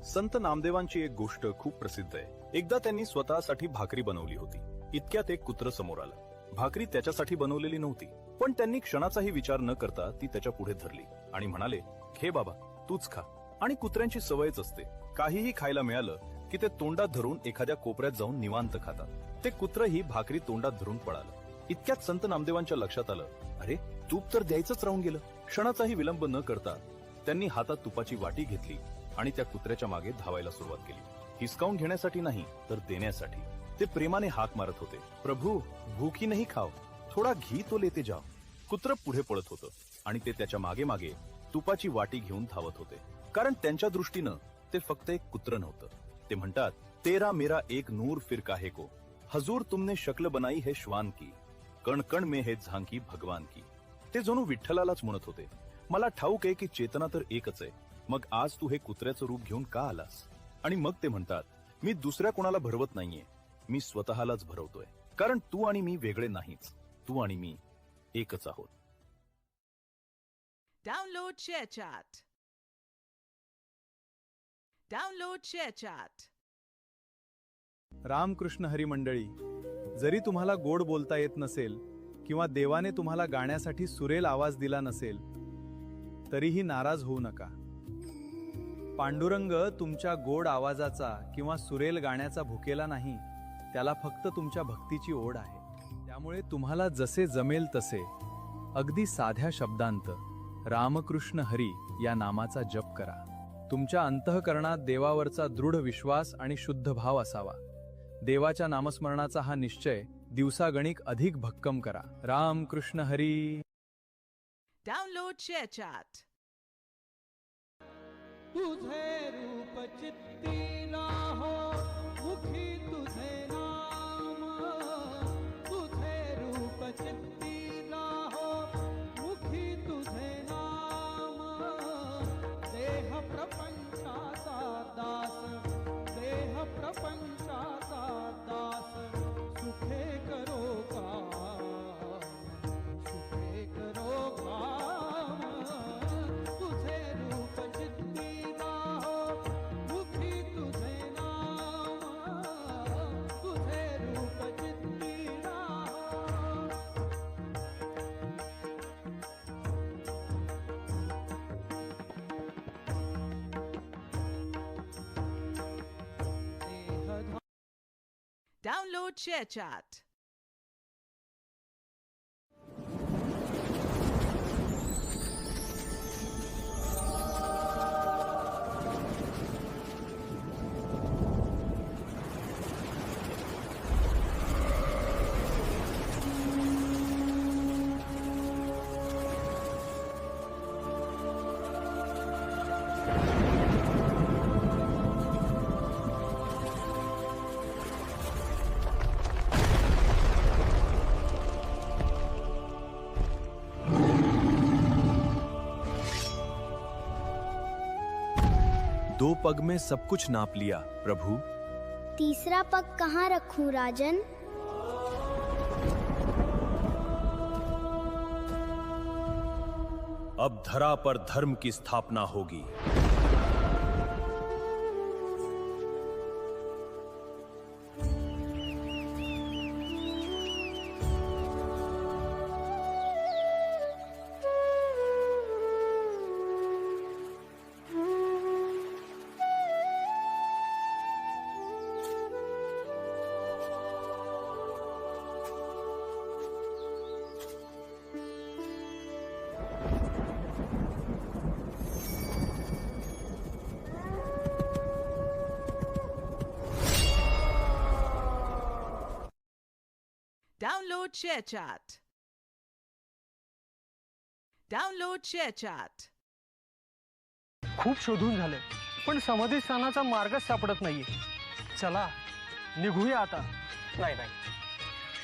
संत नामदेवांची एक गोष्ट खूप प्रसिद्ध आहे। एकदा त्यांनी स्वतःसाठी भाकरी बनवली होती। इतक्यात एक कुत्र समोर आलं। भाकरी त्याच्यासाठी बनवलेली नव्हती, पण त्यांनी क्षणाचाही विचार न करता ती त्याच्या पुढे धरली आणि म्हणाले, "घे बाबा, तूच खा." आणि कुत्र्यांची सवयच असते, काहीही खायला मिळालं की ते तोंडात धरून एखाद्या कोपऱ्यात जाऊन निवांत खातात। ते कुत्रही भाकरी तोंडात धरून पळालं। इतक्यात संत नामदेवांच्या लक्षात आलं, अरे तूप तर द्यायचंच राहून गेलं। क्षणाचाही विलंब न करता त्यांनी हातात तुपाची वाटी घेतली आणि त्या कुत्र्याच्या मागे धावायला सुरुवात केली। हिसकावून घेण्यासाठी नाही, तर देण्यासाठी। ते प्रेमाने हाक मारत होते, "प्रभू, भूखी नहीं खाओ, थोडा घी तो लेते जाओ." कुत्र पुढे पळत होतं आणि ते त्याच्या मागे मागे तुपाची वाटी घेऊन धावत होते, कारण त्यांच्या दृष्टीनं ते फक्त एक कुत्र नव्हतं। ते म्हणतात, "तेरा मेरा एक नूर फिर काहे को, हजूर तुमने शक्ल बनाई है श्वान की, कण कण में है झांकी भगवान की." ते जणू विठ्ठलालाच म्हणत होते, "मला ठाऊक आहे की चेतना तर एकच आहे, मग आज तू हे कुत्र्याचं रूप घेऊन का आलास?" आणि मग ते म्हणतात, "मी दुसऱ्या कोणाला भरवत नाहीये, मी स्वतःलाच भरवतोय, कारण तू आणि मी वेगळे नाहीच, तू आणि मी एकच आहोत." Download ShareChat. Download ShareChat. Ramakrishna Hari मंडळी, जरी तुम्हाला गोड बोलता येत नसेल किंवा देवाने तुम्हाला गाण्यासाठी सुरेल आवाज दिला नसेल, तरीही नाराज होऊ नका। पांडुरंग तुमच्या गोड आवाजाचा किंवा सुरेल गाण्याचा भुकेला नाही, त्याला फक्त तुमच्या भक्तीची ओढ आहे। त्यामुळे तुम्हाला जसे जमेल तसे अगदी साध्या शब्दांत रामकृष्ण हरी या नामाचा जप करा। तुमच्या अंतःकरणात देवावरचा दृढ विश्वास आणि शुद्ध भाव असावा। देवाच्या नामस्मरणाचा हा निश्चय दिवसागणिक अधिक भक्कम करा। रामकृष्ण हरी। Download ShareChat. तुझे रूप चित्ती राहो, मुखी तुझे नाम। तुझे रूप चित्ती राहो, मुखी तुझे नाम। देह प्रपंचाचा दास, देह प्रपंचाचा दास, सुखे करो काम, सुखे करो काम। तुझे रूप चित्ती राहो, मुखी तुझे नाम। तुझे रूप चित्ती राहो। देह Download ShareChat. दो पग में सब कुछ नाप लिया प्रभु। तीसरा पग कहाँ रखूं राजन? अब धरा पर धर्म की स्थापना होगी। Download ShareChat. Download ShareChat. खूप शोधून झाले, पण समाधी स्थानाचा मार्गच सापडत नाहीये। चला निघूया आता। नाही नाही,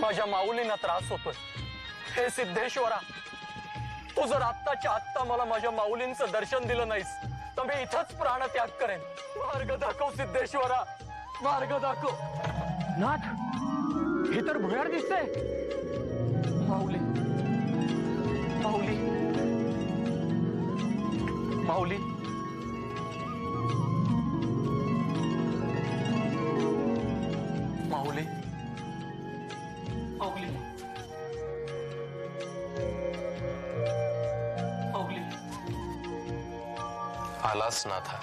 माझ्या माऊलींना त्रास होतोय। हे सिद्धेश्वरा, तू जर आत्ताच्या आत्ता मला माझ्या माऊलींचं दर्शन दिलं नाहीस, तर मी इथंच प्राणत्याग करेन। मार्ग दाखव सिद्धेश्वरा, मार्ग दाखव। नाथ, हे तर भुयार दिसतंय। माऊली, माऊली, माऊली, माऊली माऊली आलास नाथा.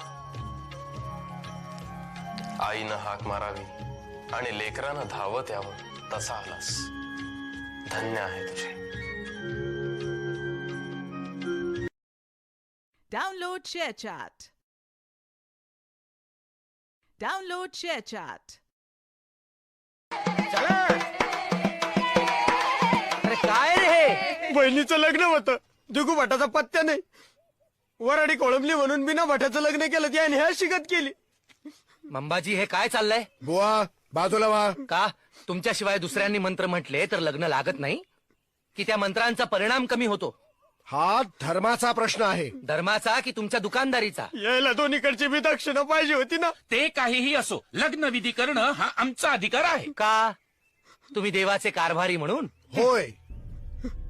आईनं हाक मारावी आणि लेकरानं धावत यावं तसा आलास. धन्य आहे तुझे. Download ShareChat. Download ShareChat. अरे काय रे, बहिणीचं लग्न होतं, दुगू भटाचा पत्त्या नाही. वराडी कोळंबली म्हणून बिना भटाचं लग्न केलं, त्याने ह्या शिकत केली. मंबाजी, हे काय चाललंय? बुवा बाजूला वा. का तुमच्याशिवाय दुसऱ्यांनी मंत्र म्हटले तर लग्न लागत नाही की त्या मंत्रांचा परिणाम कमी होतो? हा धर्माचा प्रश्न आहे. धर्माचा की तुमच्या दुकानदारीचा? यायला दोन्हीकडची बी दक्षिणा पाहिजे होती ना. ते काहीही असो, लग्नविधी करणं हा आमचा अधिकार आहे. का तुम्ही देवाचे कारभारी म्हणून? होय,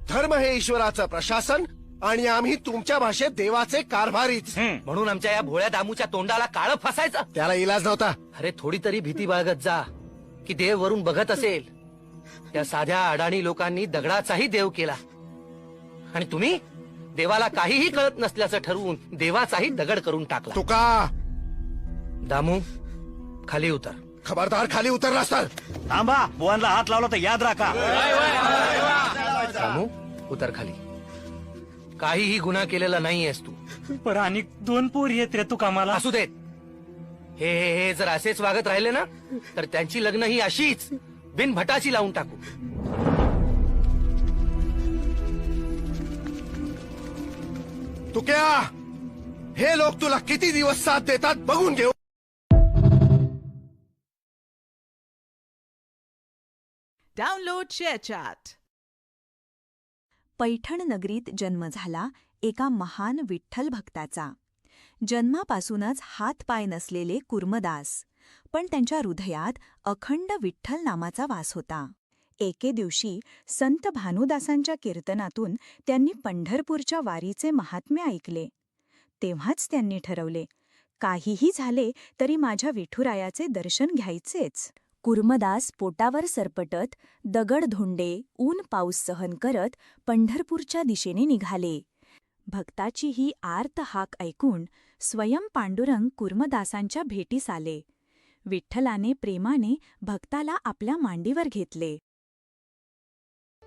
धर्म हे ईश्वराचं प्रशासन आणि आम्ही तुमच्या भाषेत देवाचे कारभारीच. म्हणून आमच्या या भोळ्या दामूच्या तोंडाला काळं फसायचं? त्याला इलाज नव्हता. अरे थोडी तरी भीती बाळगत जा की देव वरून बघत असेल. त्या साध्या अडाणी लोकांनी दगडाचाही देव केला आणि तुम्ही देवाला काहीही कळत नसल्याचं ठरवून देवाचाही दगड करून टाकला. तुका दामू, खाली उतर. खबरदार, खाली उतरलास तर. थांबा, बुवांना हात लावला तर याद राखा. दामू, उतर खाली. काहीही गुन्हा केलेला नाहीयेस तू. पर आणि 2 पोरी येत रे तू कामाला. असू देत. हे जर असेच वागत राहिले ना तर त्यांची लग्न ही अशीच बिनभटाची लावून टाकू. तुक्या, हे लोक तुला किती दिवस साथ देतात बघून घेऊ. Download ShareChat. पैठण नगरीत जन्म झाला एका महान विठ्ठल भक्ताचा. जन्मापासूनच हातपाय नसलेले कुर्मदास, पण त्यांच्या हृदयात अखंड विठ्ठल नामाचा वास होता. एके दिवशी संत भानुदासांच्या कीर्तनातून त्यांनी पंढरपूरच्या वारीचे महात्म्य ऐकले. तेव्हाच त्यांनी ठरवले, काहीही झाले तरी माझ्या विठुरायाचे दर्शन घ्यायचेच. कुर्मदास पोटावर सरपटत, दगड धोंडे, ऊन पाऊस सहन करत पंढरपूरच्या दिशेने निघाले. भक्ताची ही आर्त हाक ऐकून स्वयं पांडुरंग कुर्मदासांच्या भेटीस आले. विठ्ठलाने प्रेमाने भक्ताला आपल्या मांडीवर घेतले.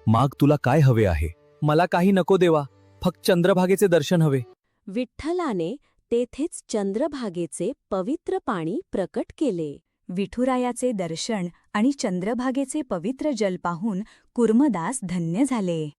माग तुला काय हवे आहे? मला काही नको देवा, फक्त चंद्रभागेचे दर्शन हवे. विठ्ठलाने तेथेच चंद्रभागेचे पवित्र पाणी प्रकट केले. विठुरायाचे दर्शन आणि चंद्रभागेचे पवित्र जल पाहून कुर्मदास धन्य झाले.